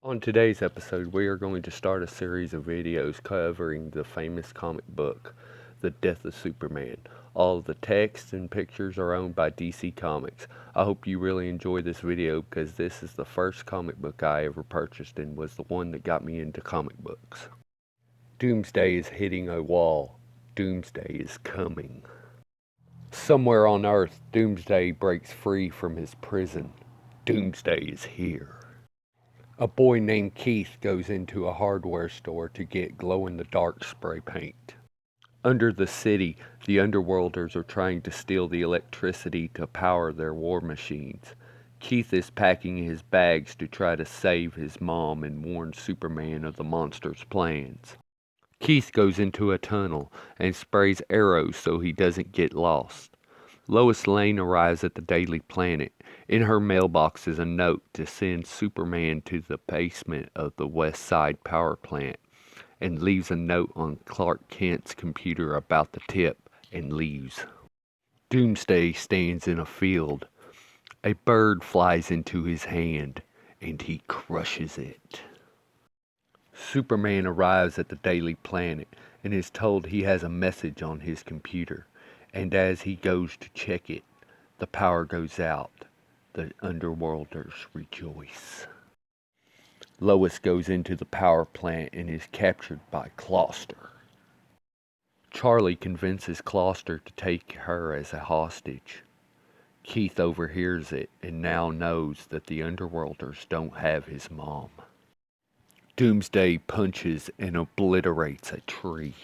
On today's episode, we are going to start a series of videos covering the famous comic book, The Death of Superman. All of the text and pictures are owned by DC Comics. I hope you really enjoy this video because this is the first comic book I ever purchased and was the one that got me into comic books. Doomsday is hitting a wall. Doomsday is coming. Somewhere on Earth, Doomsday breaks free from his prison. Doomsday is here. A boy named Keith goes into a hardware store to get glow-in-the-dark spray paint. Under the city, the Underworlders are trying to steal the electricity to power their war machines. Keith is packing his bags to try to save his mom and warn Superman of the monster's plans. Keith goes into a tunnel and sprays arrows so he doesn't get lost. Lois Lane arrives at the Daily Planet. In her mailbox is a note to send Superman to the basement of the West Side power plant, and leaves a note on Clark Kent's computer about the tip, and leaves. Doomsday stands in a field. A bird flies into his hand, and he crushes it. Superman arrives at the Daily Planet and is told he has a message on his computer. And as he goes to check it, the power goes out. The Underworlders rejoice. Lois goes into the power plant and is captured by Clawster. Charlie convinces Clawster to take her as a hostage. Keith overhears it and now knows that the Underworlders don't have his mom. Doomsday punches and obliterates a tree.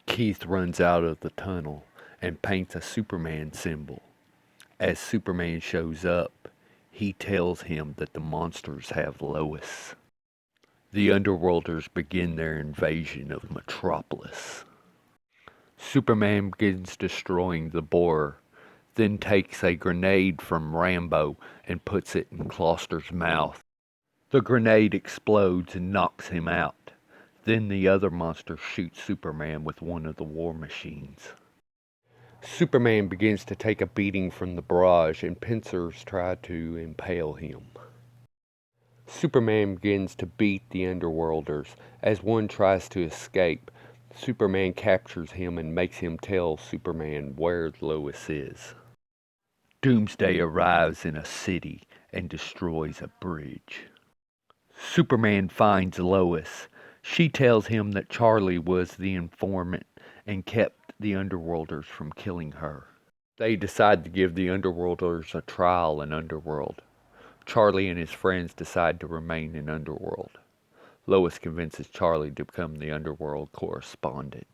Keith runs out of the tunnel and paints a Superman symbol. As Superman shows up, he tells him that the monsters have Lois. The Underworlders begin their invasion of Metropolis. Superman begins destroying the borer, then takes a grenade from Rambo and puts it in Clawster's mouth. The grenade explodes and knocks him out. Then the other monster shoots Superman with one of the war machines. Superman begins to take a beating from the barrage and pincers try to impale him. Superman begins to beat the Underworlders. As one tries to escape, Superman captures him and makes him tell Superman where Lois is. Doomsday arrives in a city and destroys a bridge. Superman finds Lois. She tells him that Charlie was the informant and kept the Underworlders from killing her. They decide to give the Underworlders a trial in Underworld. Charlie and his friends decide to remain in Underworld. Lois convinces Charlie to become the Underworld correspondent.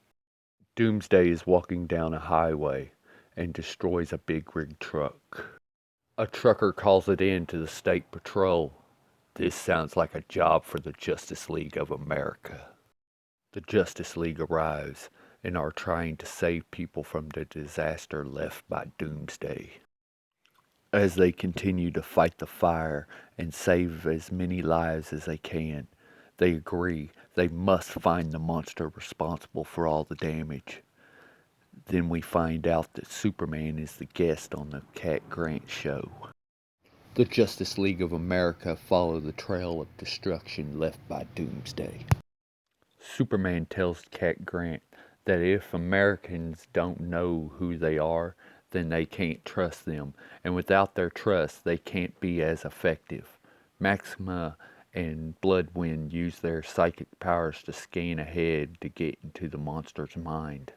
Doomsday is walking down a highway and destroys a big rig truck. A trucker calls it in to the state patrol. This sounds like a job for the Justice League of America. The Justice League arrives and are trying to save people from the disaster left by Doomsday. As they continue to fight the fire and save as many lives as they can, they agree they must find the monster responsible for all the damage. Then we find out that Superman is the guest on the Cat Grant show. The Justice League of America follow the trail of destruction left by Doomsday. Superman tells Cat Grant that if Americans don't know who they are, then they can't trust them, and without their trust, they can't be as effective. Maxima and Bloodwind use their psychic powers to scan ahead to get into the monster's mind.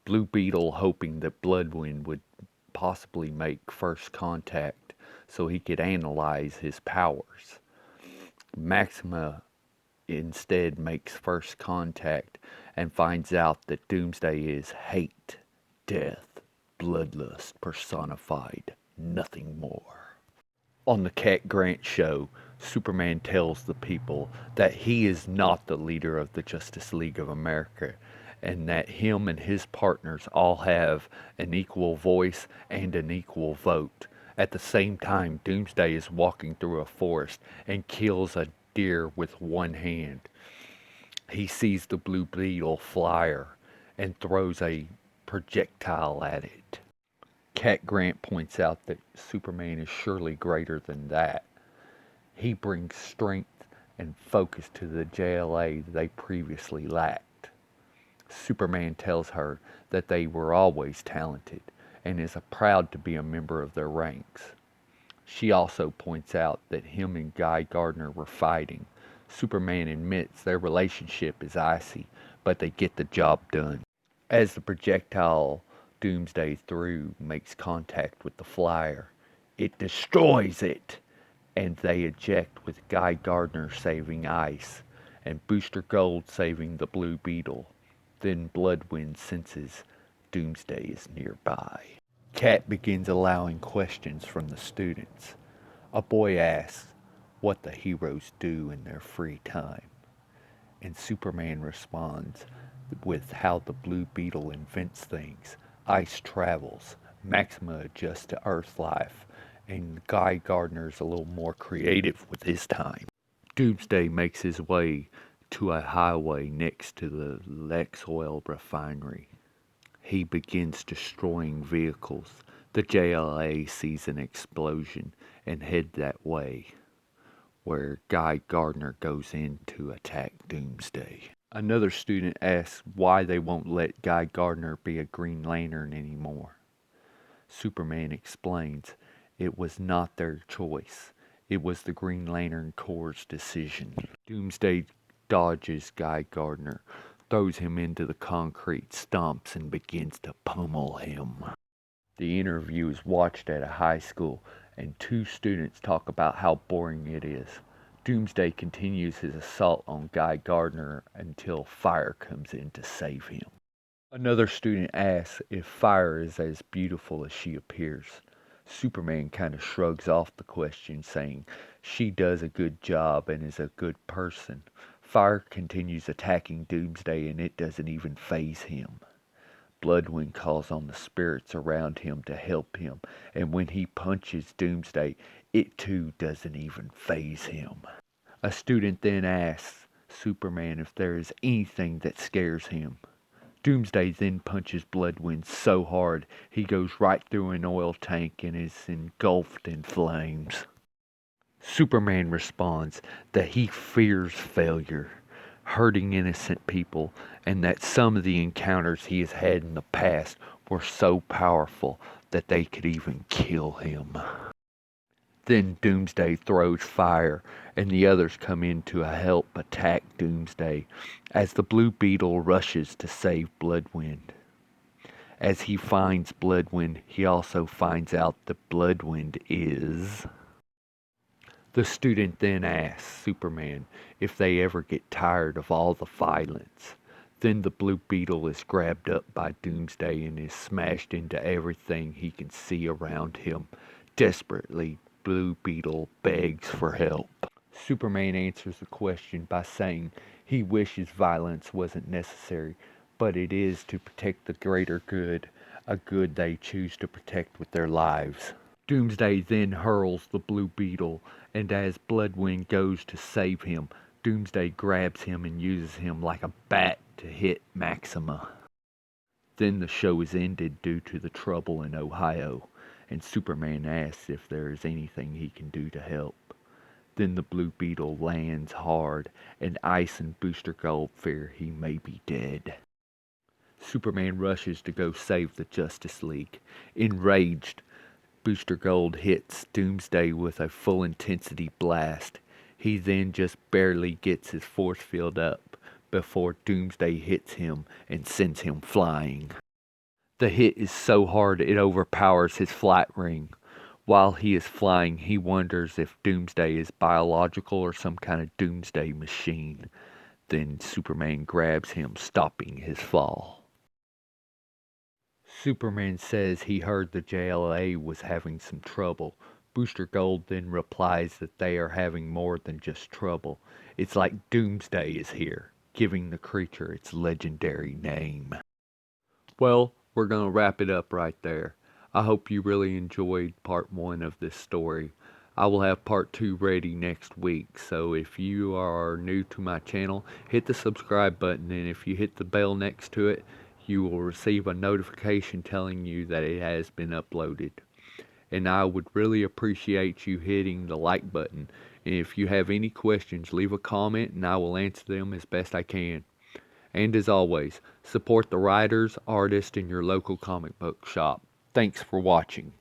Blue Beetle, hoping that Bloodwind would possibly make first contact so he could analyze his powers. Maxima instead makes first contact and finds out that Doomsday is hate, death, bloodlust personified, nothing more. On the Cat Grant show, Superman tells the people that he is not the leader of the Justice League of America, and that him and his partners all have an equal voice and an equal vote. At the same time, Doomsday is walking through a forest and kills a deer with one hand. He sees the Blue Beetle flyer and throws a projectile at it. Cat Grant points out that Superman is surely greater than that. He brings strength and focus to the JLA they previously lacked. Superman tells her that they were always talented and is proud to be a member of their ranks. She also points out that him and Guy Gardner were fighting. Superman admits their relationship is icy, but they get the job done. As the projectile Doomsday threw makes contact with the flyer, it destroys it, and they eject with Guy Gardner saving Ice and Booster Gold saving the Blue Beetle. Then Bloodwind senses Doomsday is nearby. Cat begins allowing questions from the students. A boy asks what the heroes do in their free time, and Superman responds with how the Blue Beetle invents things. Ice travels, Maxima adjusts to Earth life, and Guy Gardner's a little more creative with his time. Doomsday makes his way to a highway next to the Lex Oil refinery. He begins destroying vehicles. The JLA sees an explosion and head that way, where Guy Gardner goes in to attack Doomsday. Another student asks why they won't let Guy Gardner be a Green Lantern anymore. Superman explains it was not their choice. It was the Green Lantern Corps' decision. Doomsday dodges Guy Gardner, throws him into the concrete, stomps, and begins to pummel him. The interview is watched at a high school, and two students talk about how boring it is. Doomsday continues his assault on Guy Gardner until Fire comes in to save him. Another student asks if Fire is as beautiful as she appears. Superman kind of shrugs off the question, saying she does a good job and is a good person. Fire continues attacking Doomsday and it doesn't even faze him. Bloodwind calls on the spirits around him to help him, and when he punches Doomsday, it too doesn't even faze him. A student then asks Superman if there is anything that scares him. Doomsday then punches Bloodwind so hard he goes right through an oil tank and is engulfed in flames. Superman responds that he fears failure, hurting innocent people, and that some of the encounters he has had in the past were so powerful that they could even kill him. Then Doomsday throws fire, and the others come in to help attack Doomsday as the Blue Beetle rushes to save Bloodwind. As he finds Bloodwind, he also finds out that Bloodwind is... The student then asks Superman if they ever get tired of all the violence. Then the Blue Beetle is grabbed up by Doomsday and is smashed into everything he can see around him. Desperately, Blue Beetle begs for help. Superman answers the question by saying he wishes violence wasn't necessary, but it is to protect the greater good, a good they choose to protect with their lives. Doomsday then hurls the Blue Beetle, and as Bloodwind goes to save him, Doomsday grabs him and uses him like a bat to hit Maxima. Then the show is ended due to the trouble in Ohio, and Superman asks if there is anything he can do to help. Then the Blue Beetle lands hard, and Ice and Booster Gold fear he may be dead. Superman rushes to go save the Justice League. Enraged, Booster Gold hits Doomsday with a full intensity blast. He then just barely gets his force field up before Doomsday hits him and sends him flying. The hit is so hard it overpowers his flight ring. While he is flying, he wonders if Doomsday is biological or some kind of Doomsday machine. Then Superman grabs him, stopping his fall. Superman says he heard the JLA was having some trouble. Booster Gold then replies that they are having more than just trouble. It's like Doomsday is here, giving the creature its legendary name. Well, we're going to wrap it up right there. I hope you really enjoyed part 1 of this story. I will have part 2 ready next week, so if you are new to my channel, hit the subscribe button, and if you hit the bell next to it, you will receive a notification telling you that it has been uploaded. And I would really appreciate you hitting the like button. And if you have any questions, leave a comment and I will answer them as best I can. And as always, support the writers, artists in your local comic book shop. Thanks for watching.